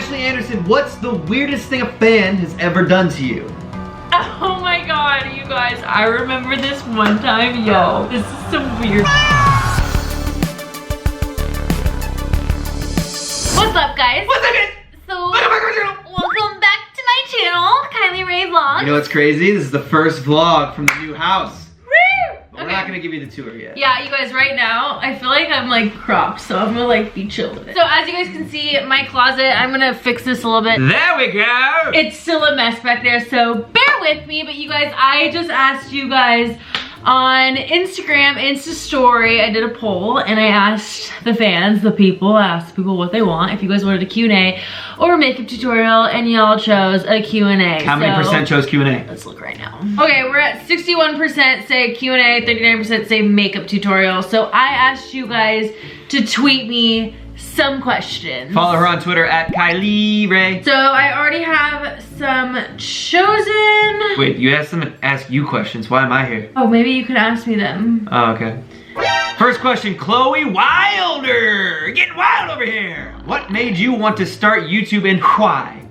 Ashley Anderson, what's the weirdest thing a fan has ever done to you? Oh my god, you guys, I remember this one time, yo, this is some weird. What's up, guys? What's up, guys? So, Welcome back to my channel. welcome back to my channel, Kylie Ray Vlogs. You know what's crazy? This is the first vlog from the new house. But we're Okay. not gonna give you the tour yet. Yeah, you guys, right now, I feel like I'm like cropped, so I'm gonna like be chill with it. So as you guys can see, my closet, I'm gonna fix this a little bit. There we go. It's still a mess back there, so bear with me. But you guys, I just asked you guys on Instagram, Insta story, I did a poll and I asked the fans, I asked people what they want, if you guys wanted a Q&A or a makeup tutorial, and y'all chose a Q&A. How many percent chose Q&A? Let's look right now. Okay, we're at 61% say Q&A, 39% say makeup tutorial. So I asked you guys to tweet me some questions. Follow her on Twitter at Kylie Ray. So I already have some chosen. Wait, you asked them to ask you questions. Why am I here? Oh, maybe you could ask me them. Oh, okay. First question, Chloe Wilder. Getting wild over here. What made you want to start YouTube and why?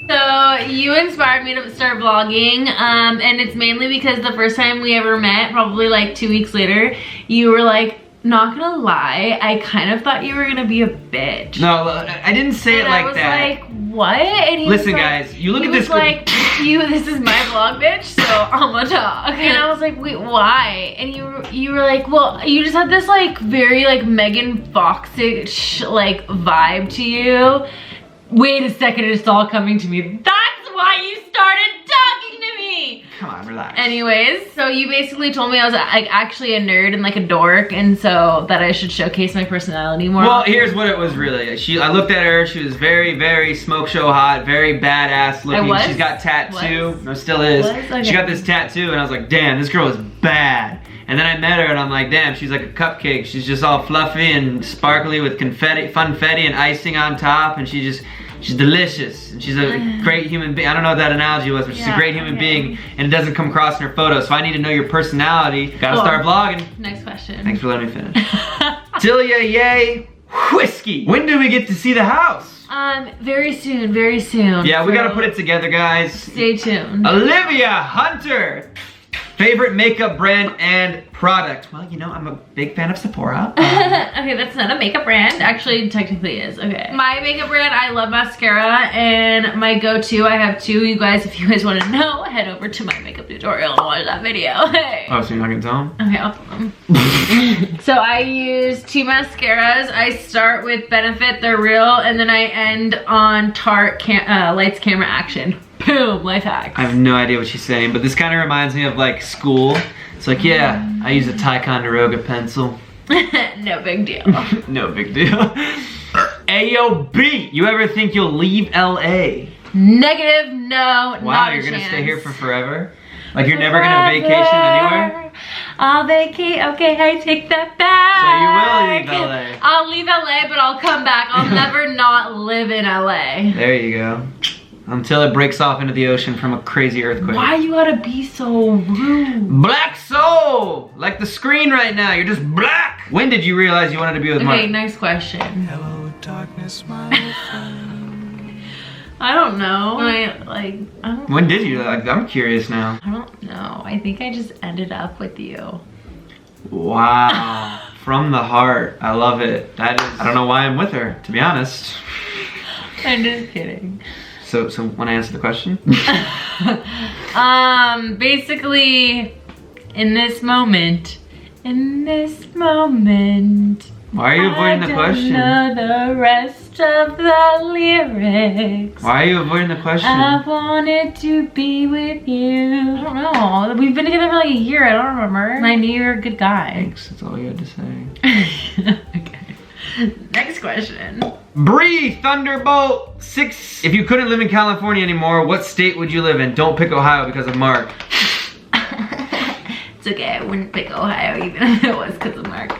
So you inspired me to start vlogging, and it's mainly because the first time we ever met, probably like 2 weeks later, you were like, not gonna lie, I kind of thought you were gonna be a bitch. No, I didn't say it like that. I was like, what? And he Listen, was like, guys, you look he at this. was like, this is my vlog, bitch, so I'm gonna talk. And I was like, wait, why? And you were like, well, you just had this like very like Megan Fox-ish like vibe to you. Wait a second, it's all coming to me. That's why you started talking to me. Come on, relax. Anyways, so you basically told me I was like actually a nerd and like a dork, and so that I should showcase my personality more. Well, here's what it was really. I looked at her, she was very, very smoke show hot, very badass looking. I was? She's got tattoo, Was? no, still is. Was? Okay. She got this tattoo and I was like, damn, this girl is bad. And then I met her and I'm like, damn, she's like a cupcake. She's just all fluffy and sparkly with funfetti and icing on top, and she's delicious. And she's a great human being. I don't know what that analogy was, but she's a great human being, and it doesn't come across in her photos. So I need to know your personality. Gotta start vlogging. Next question. Thanks for letting me finish. Tilia Yay Whiskey. When do we get to see the house? Very soon, very soon. Yeah, we So, gotta put it together, guys. Stay tuned. Olivia Hunter. Favorite makeup brand and product? Well, you know, I'm a big fan of Sephora. Okay, that's not a makeup brand. Actually, technically is. Okay. My makeup brand, I love mascara, and my go-to, I have two. You guys, if you guys want to know, head over to my makeup tutorial and watch that video. Hey. Oh, so you're not gonna tell them? Okay, I'll tell them. So I use two mascaras. I start with Benefit, they're real, and then I end on Tarte Lights, Camera, Action. Boom, life hack. I have no idea what she's saying, but this kind of reminds me of like school. It's like, yeah, I use a Ticonderoga pencil. No big deal. No big deal. AOB, you ever think you'll leave LA? Negative, no, Wow, not a you're gonna chance. stay here for forever? Like you're never gonna vacation anywhere? I'll vacate, okay, I take that back. So you will leave LA. I'll leave LA, but I'll come back. I'll never not live in LA. There you go. Until it breaks off into the ocean from a crazy earthquake. Why you gotta be so rude? Black soul! Like the screen right now, you're just black! When did you realize you wanted to be with Mark? Okay, next question. Hello, darkness, my old friend. I don't know. When did you? Like, I'm curious now. I don't know. I think I just ended up with you. Wow. From the heart. I love it. That is, I don't know why I'm with her, to be honest. I'm just kidding. So want to answer the question? Basically, in this moment, Why are you avoiding the question? I don't know the rest of the lyrics. Why are you avoiding the question? I wanted to be with you. I don't know. We've been together for like a year. I don't remember. And I knew you were a good guy. Thanks, that's all you had to say. Okay. Next question. Bree Thunderbolt 6. If you couldn't live in California anymore, what state would you live in? Don't pick Ohio because of Mark. It's okay. I wouldn't pick Ohio even if it was because of Mark.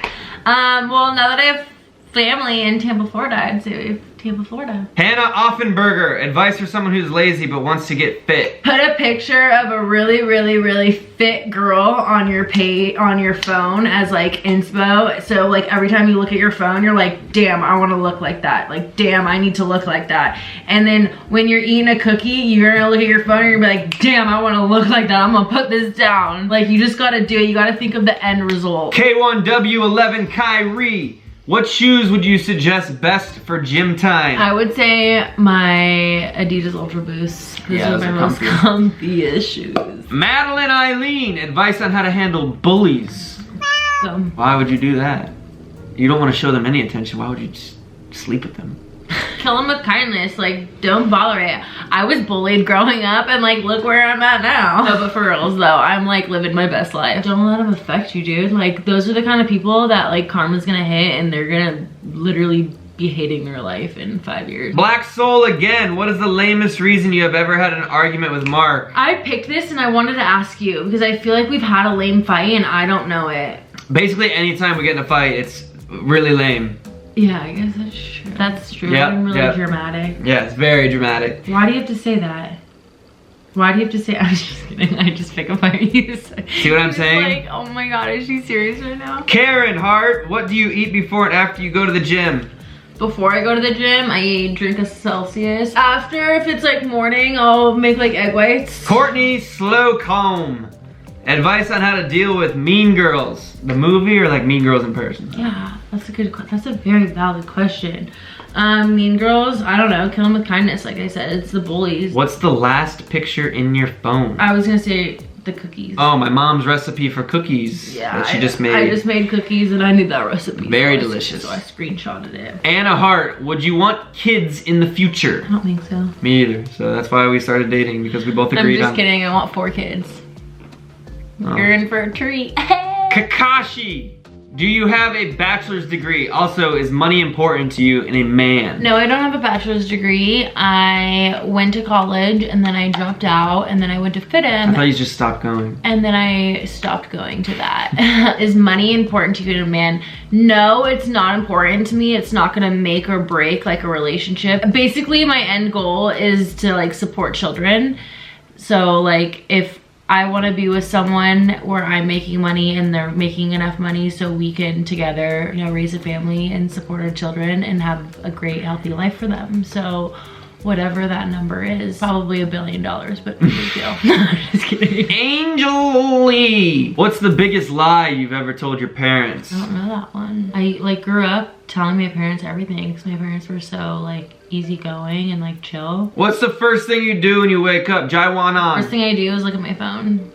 Well, now that I have family in Tampa, Florida. I'd say Tampa, Florida. Hannah Offenberger, advice for someone who's lazy but wants to get fit. Put a picture of a really, really, really fit girl on your phone as like inspo. So like every time you look at your phone, you're like, damn, I want to look like that. Like, damn, I need to look like that. And then when you're eating a cookie, you're gonna look at your phone and you're gonna be like, damn, I want to look like that. I'm gonna put this down. Like, you just gotta do it. You gotta think of the end result. K1W11 Kyrie. What shoes would you suggest best for gym time? I would say my Adidas Ultra Boost. Those are my most comfiest shoes. Madeline Eileen, advice on how to handle bullies. Why would you do that? You don't want to show them any attention. Why would you just sleep with them? Kill them with kindness. Like, don't bother it. I was bullied growing up and like, look where I'm at now. No, but for reals though, I'm like living my best life. Don't let them affect you, dude. Like, those are the kind of people that like karma's gonna hit and they're gonna literally be hating their life in 5 years. Black Soul again. What is the lamest reason you have ever had an argument with Mark? I picked this and I wanted to ask you because I feel like we've had a lame fight and I don't know it. Basically, anytime we get in a fight, it's really lame. Yeah, I guess that's true. That's true. Yep, I'm really yep. dramatic. Yeah, it's very dramatic. Why do you have to say that? Why do you have to say? I'm just kidding. I just pick up on you. See what I'm saying? Like, oh my god, is she serious right now? Karen Hart, what do you eat before and after you go to the gym? Before I go to the gym, I drink a Celsius. After, if it's like morning, I'll make like egg whites. Courtney Slocombe, advice on how to deal with Mean Girls, the movie or like Mean Girls in person? Yeah, that's a very valid question. Mean Girls, I don't know, kill them with kindness. Like I said, it's the bullies. What's the last picture in your phone? I was gonna say the cookies. Oh, my mom's recipe for cookies that she just made. I just made cookies and I knew that recipe. Very delicious. So I screenshotted it. Anna Hart, would you want kids in the future? I don't think so. Me either. So that's why we started dating, because we both agreed on. I'm just kidding, I want 4 kids. Oh. You're in for a treat. Kakashi, do you have a bachelor's degree? Also, is money important to you in a man? No, I don't have a bachelor's degree. I went to college and then I dropped out and then I went to FITM. I thought you just stopped going. And then I stopped going to that. Is money important to you in a man? No, it's not important to me. It's not gonna make or break like a relationship. Basically, my end goal is to like support children. So like if I want to be with someone where I'm making money and they're making enough money so we can together, you know, raise a family and support our children and have a great healthy life for them. So whatever that number is, probably $1 billion, but no big deal. Just kidding. Angel Lee, what's the biggest lie you've ever told your parents? I don't know that one. I like grew up telling my parents everything because my parents were so like easygoing and like chill. What's the first thing you do when you wake up? Jaiwan on. First thing I do is look at my phone.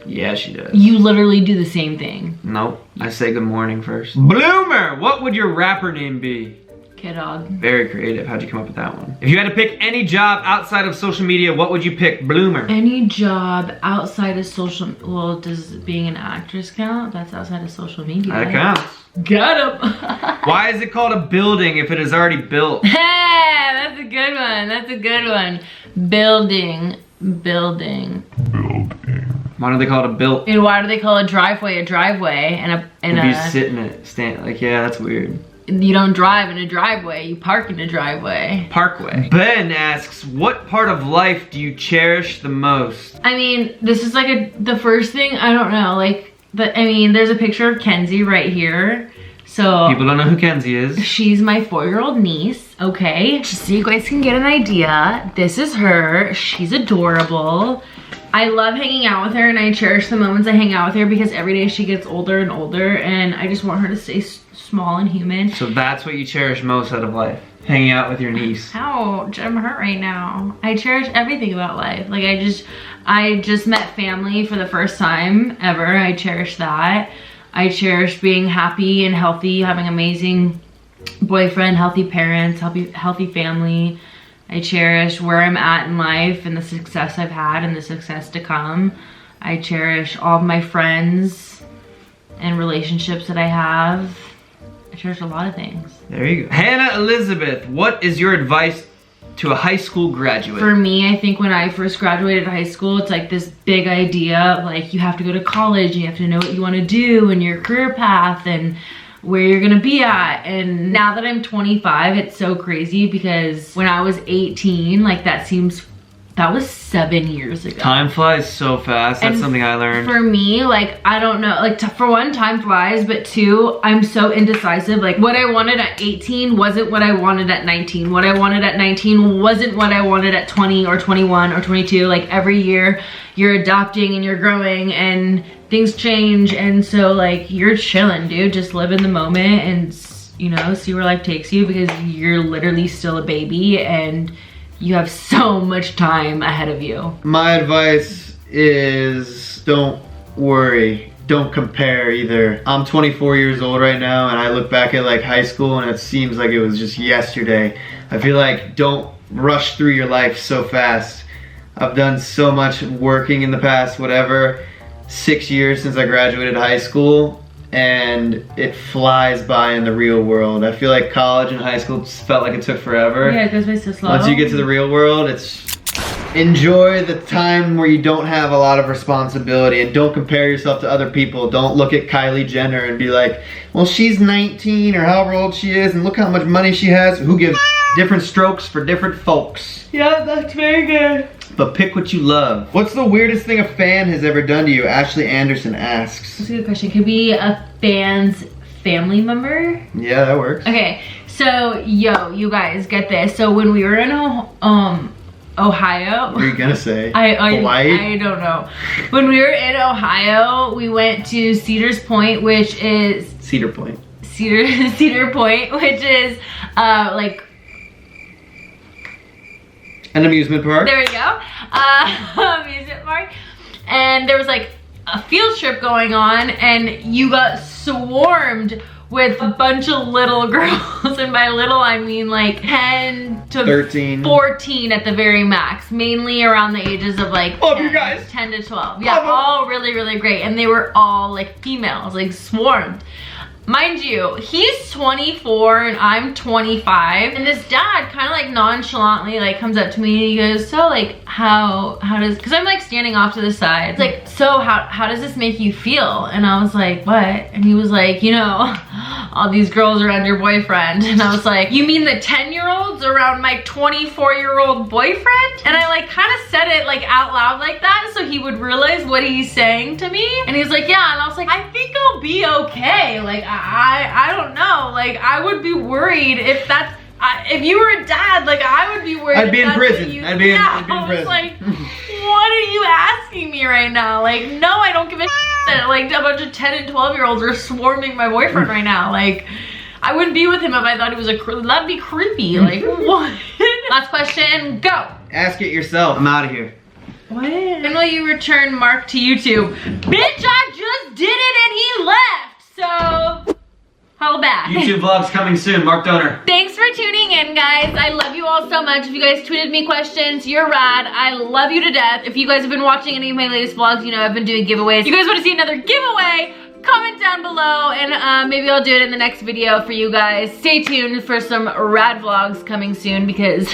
Yeah, she does. You literally do the same thing. Nope, I say good morning first. Bloomer, what would your rapper name be? Kid Dog. Very creative. How'd you come up with that one? If you had to pick any job outside of social media, what would you pick? Bloomer. Any job outside of social, well, does being an actress count? That's outside of social media. That counts. Got him. Why is it called a building if it is already built? Hey, that's a good one. That's a good one. Building. Why do they call it a built? And why do they call a driveway and If you sit in it, stand like, yeah, that's weird. You don't drive in a driveway, you park in a driveway. Parkway. Ben asks, what part of life do you cherish the most? I mean, this is like the first thing, I don't know, like, I mean, there's a picture of Kenzie right here. So people don't know who Kenzie is. She's my 4-year-old niece, okay? Just so you guys can get an idea, this is her. She's adorable. I love hanging out with her and I cherish the moments I hang out with her because every day she gets older and older and I just want her to stay small and human. So that's what you cherish most out of life? Hanging out with your niece. Ouch, I'm hurt right now. I cherish everything about life. Like I just met family for the first time ever. I cherish that. I cherish being happy and healthy, having amazing boyfriend, healthy parents, healthy family. I cherish where I'm at in life and the success I've had and the success to come. I cherish all of my friends and relationships that I have. I cherish a lot of things. There you go. Hannah Elizabeth, what is your advice to a high school graduate? For me, I think when I first graduated high school, it's like this big idea of like you have to go to college and you have to know what you want to do and your career path and where you're gonna be at. And now that I'm 25, it's so crazy because when I was 18, like that was 7 years ago. Time flies so fast. That's something I learned. For me, like, I don't know, like, for one, time flies, but two, I'm so indecisive. Like, what I wanted at 18 wasn't what I wanted at 19. What I wanted at 19 wasn't what I wanted at 20 or 21 or 22. Like, every year you're adapting and you're growing and things change. And so, like, you're chilling, dude. Just live in the moment and, you know, see where life takes you, because you're literally still a baby and you have so much time ahead of you. My advice is don't worry. Don't compare either. I'm 24 years old right now, and I look back at like high school and it seems like it was just yesterday. I feel like don't rush through your life so fast. I've done so much working in the past, 6 years since I graduated high school, and it flies by in the real world. I feel like college and high school just felt like it took forever. Yeah, it goes by so slow. Once you get to the real world, enjoy the time where you don't have a lot of responsibility, and don't compare yourself to other people. Don't look at Kylie Jenner and be like, well, she's 19 or however old she is, and look how much money she has. Who gives different strokes for different folks? Yeah, that's very good. But pick what you love. What's the weirdest thing a fan has ever done to you? Ashley Anderson asks. That's a good question. Could be a fan's family member. Yeah, that works. Okay, so yo, you guys get this. So when we were in Ohio. What are you gonna say? Hawaii? I don't know. When we were in Ohio, we went to Cedar Point, which is Cedar Point, which is like an amusement park. There we go. Amusement park. And there was like a field trip going on, and you got swarmed with a bunch of little girls. And by little, I mean like 10 to 13. 14 at the very max. Mainly around the ages of like Love you guys. 10 to 12. Yeah, all really, really great. And they were all like females, like swarmed. Mind you, he's 24 and I'm 25, and this dad kind of like nonchalantly like comes up to me and he goes, so like how does, because I'm like standing off to the side, it's like, so how does this make you feel? And I was like, what? And he was like, you know, all these girls around your boyfriend. And I was like, you mean the 10-year-olds around my 24-year-old boyfriend? And I like kind of said it like out loud like that so he would realize what he's saying to me. And he was like, yeah. And I was like, I think I'll be okay. Like, I don't know. Like, I would be worried if that's, if you were a dad, like, I would be worried. I'd be in prison. I'd be in prison. I was like, what are you asking me right now? Like, no, I don't give a that like a bunch of 10 and 12-year-olds are swarming my boyfriend right now. Like, I wouldn't be with him if I thought he was that'd be creepy. Like, what? Last question, go. Ask it yourself. I'm out of here. What? When will you return Mark to YouTube? Bitch, I just did it and he left. So, holla back. YouTube vlogs coming soon. Mark Donor. Thanks for tuning in, guys. I love you all so much. If you guys tweeted me questions, you're rad. I love you to death. If you guys have been watching any of my latest vlogs, you know I've been doing giveaways. If you guys want to see another giveaway, comment down below and maybe I'll do it in the next video for you guys. Stay tuned for some rad vlogs coming soon because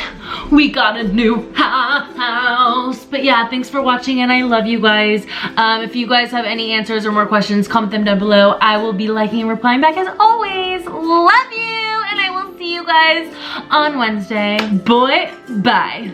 we got a new house. But yeah, thanks for watching and I love you guys. If you guys have any answers or more questions, comment them down below. I will be liking and replying back as always. Love you, and I will see you guys on Wednesday. Boy, bye.